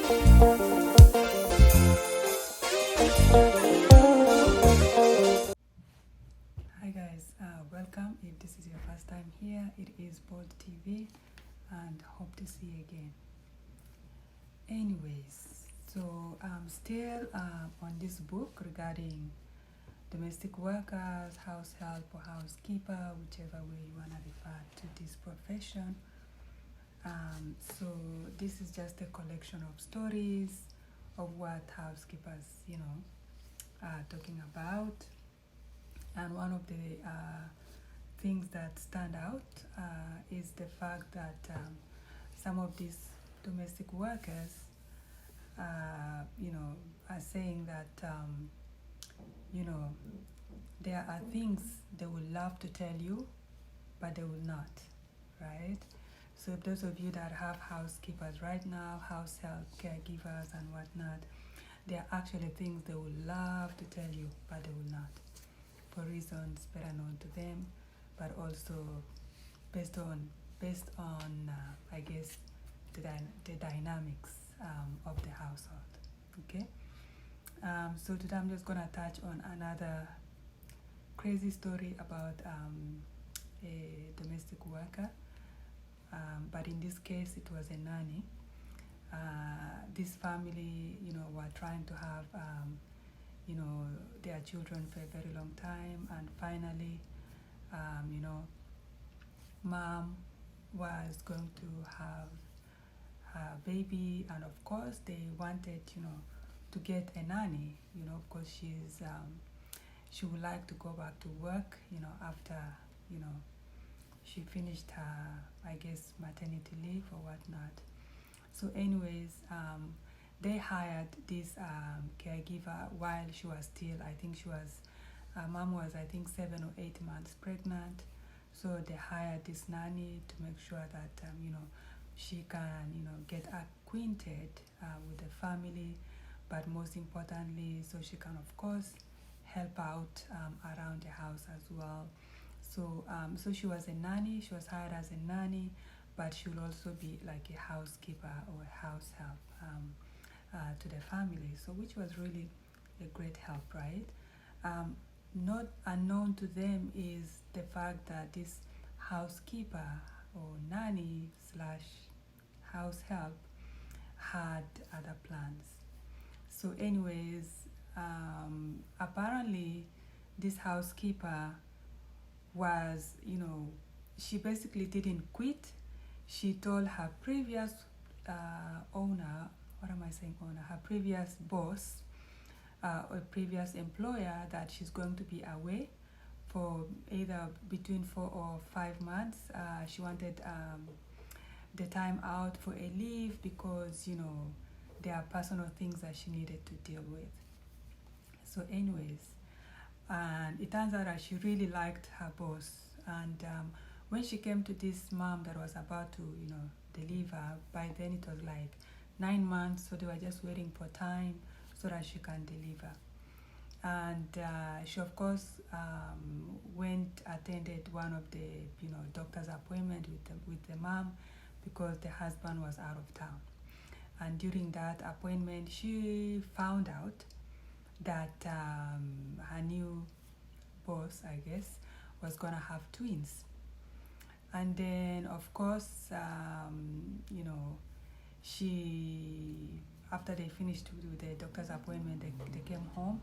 Hi guys, welcome. If this is your first time here, it is Bold TV and hope to see you again. Anyways, so I'm still on this book regarding domestic workers, house help or housekeeper, whichever way you want to refer to this profession. So this is just a collection of stories of what housekeepers, are talking about. And one of the things that stand out is the fact that some of these domestic workers, are saying that, there are things they would love to tell you, but they will not, right? So those of you that have housekeepers right now, house help, caregivers and whatnot, there are actually things they would love to tell you, but they will not, for reasons better known to them, but also based on I guess the dynamics of the household. Okay. So today I'm just gonna touch on another crazy story about a domestic worker, but in this case it was a nanny. This family, were trying to have their children for a very long time, and finally, mom was going to have her baby, and of course they wanted, to get a nanny, because she would like to go back to work, after, she finished her, I guess, maternity leave or whatnot. So anyways, they hired this caregiver while she was still, I think she was, mom was, I think, 7 or 8 months pregnant. So they hired this nanny to make sure that, she can, get acquainted with the family, but most importantly, so she can, of course, help out around the house as well. So, so she was a nanny, she was hired as a nanny, but she will also be like a housekeeper or a house help to the family, so which was really a great help, right? Not unknown to them is the fact that this housekeeper or nanny slash house help had other plans. So anyways, apparently this housekeeper was, she basically didn't quit. She told her previous owner, her previous boss, or previous employer, that she's going to be away for either between 4 or 5 months. She wanted the time out for a leave because, there are personal things that she needed to deal with. So anyways, and it turns out that she really liked her boss, and when she came to this mom that was about to, deliver, by then it was like 9 months, so they were just waiting for time so that she can deliver. And she, of course, attended one of the, doctor's appointment with the mom because the husband was out of town. And during that appointment, she found out that her new boss, I guess, was gonna have twins. And then, of course, she, after they finished with the doctor's appointment, they came home.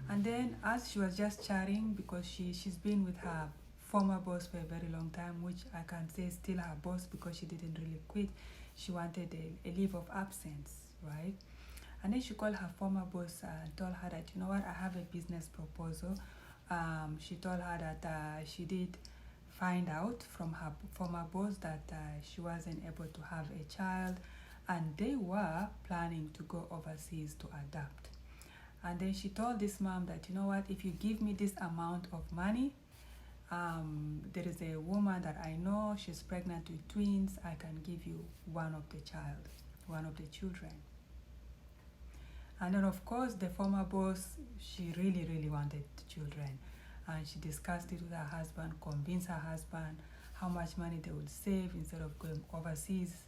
And then, as she was just chatting, because she's been with her former boss for a very long time, which I can say is still her boss because she didn't really quit. She wanted a leave of absence, right? And then she called her former boss and told her that, I have a business proposal. She told her that she did find out from her former boss that she wasn't able to have a child, and they were planning to go overseas to adopt. And then she told this mom that, if you give me this amount of money, there is a woman that I know, she's pregnant with twins, I can give you one of the children. And then, of course, the former boss, she really, really wanted children. And she discussed it with her husband, convinced her husband how much money they would save instead of going overseas,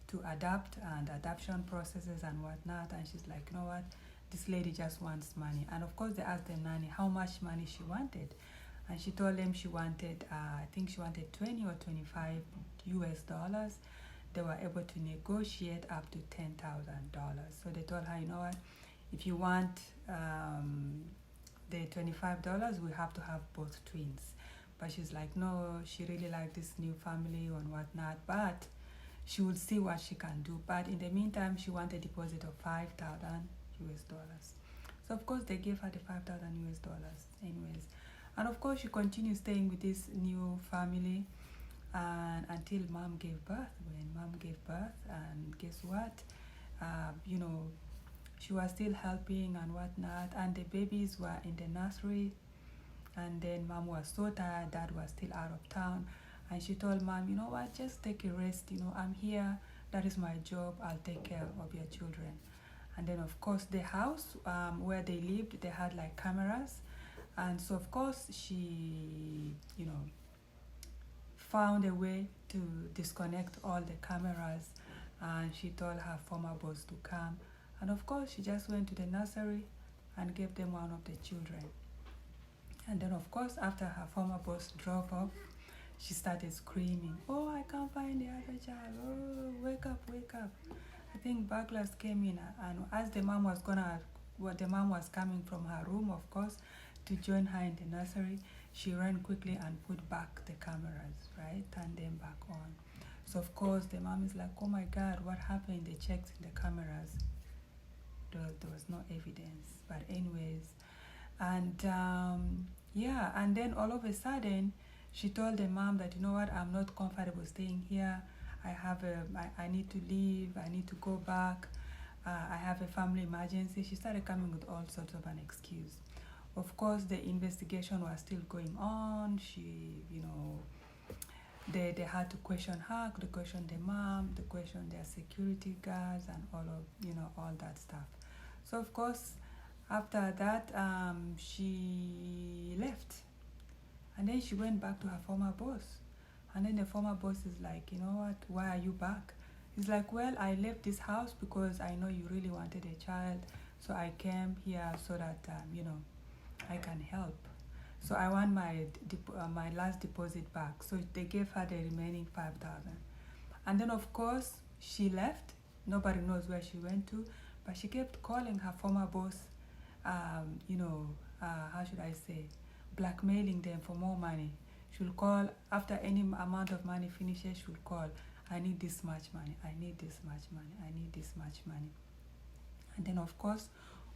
to adapt and adoption processes and whatnot. And she's like, you know what, this lady just wants money. And of course they asked the nanny how much money she wanted, and she told them she wanted I think she wanted 20 or 25 US dollars. They were able to negotiate up to $10,000. So they told her, you know what, if you want the $25, we have to have both twins. But she's like, no, she really liked this new family and whatnot, but she would see what she can do. But in the meantime, she wanted a deposit of 5,000 US dollars. So of course they gave her the 5,000 US dollars anyways. And of course she continued staying with this new family and until mom gave birth. When mom gave birth, and guess what? You know, she was still helping and whatnot, and the babies were in the nursery. And then mom was so tired, dad was still out of town, and she told mom, you know what, just take a rest, you know, I'm here, that is my job, I'll take care of your children. And then of course the house where they lived, they had like cameras, and so of course she, you know, found a way to disconnect all the cameras, and she told her former boss to come. And of course she just went to the nursery and gave them one of the children. And then of course after her former boss drove off, she started screaming, oh, I can't find the other child, oh, wake up, wake up. I think burglars came in, and as the mom was coming from her room, of course, to join her in the nursery, she ran quickly and put back the cameras, right, turned them back on. So of course the mom is like, oh my God, what happened? They checked the cameras, there was no evidence. But anyways, and yeah, and then all of a sudden she told the mom that, you know what, I'm not comfortable staying here, I need to leave, I need to go back, I have a family emergency. She started coming with all sorts of an excuse. Of course the investigation was still going on. She, you know, they had to question her, they questioned the mom, they questioned their security guards and all that stuff. So of course after that she left, and then she went back to her former boss. And then the former boss is like, you know what, why are you back? He's like, well, I left this house because I know you really wanted a child, so I came here so that you know, I can help. So I want my last deposit back. So they gave her the remaining 5,000. And then of course she left. Nobody knows where she went to, but she kept calling her former boss, you know, how should I say, blackmailing them for more money. She'll call after any amount of money finishes. She'll call, I need this much money, I need this much money, I need this much money. And then of course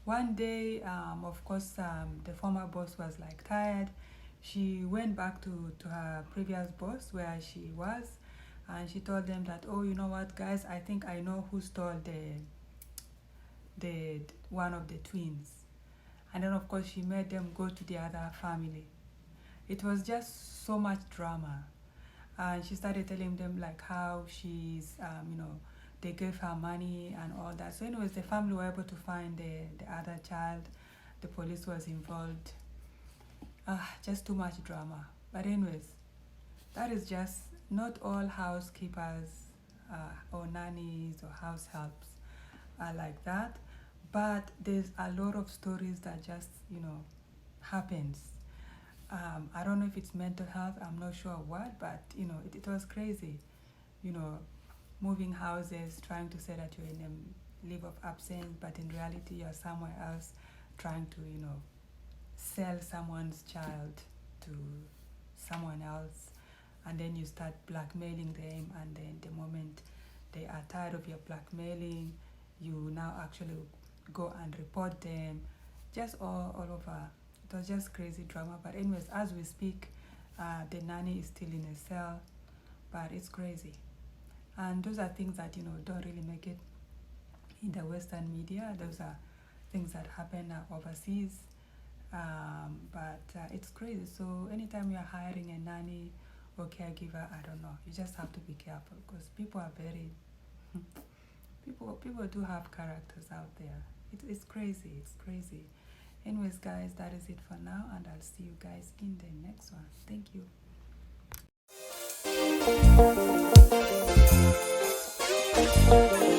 one day, the former boss was like tired. She went back to her previous boss where she was, and she told them that, oh, you know what, guys, I think I know who stole the one of the twins. And then of course she made them go to the other family. It was just so much drama, and she started telling them like how she's you know, they gave her money and all that. So anyways, the family were able to find the other child. The police was involved. Just too much drama. But anyways, that is just, not all housekeepers or nannies or house helps are like that. But there's a lot of stories that just, you know, happens. I don't know if it's mental health, I'm not sure what, but you know, it was crazy. You know, moving houses, trying to say that you're in a leave of absence, but in reality you're somewhere else, trying to, you know, sell someone's child to someone else, and then you start blackmailing them, and then the moment they are tired of your blackmailing, you now actually go and report them, just all over. It was just crazy drama. But anyways, as we speak, the nanny is still in a cell, but it's crazy. And those are things that, you know, don't really make it in the Western media. Those are things that happen overseas. But it's crazy. So anytime you're hiring a nanny or caregiver, I don't know, you just have to be careful, because people are very, people do have characters out there. It's crazy, it's crazy. Anyways, guys, that is it for now, and I'll see you guys in the next one. Thank you. you.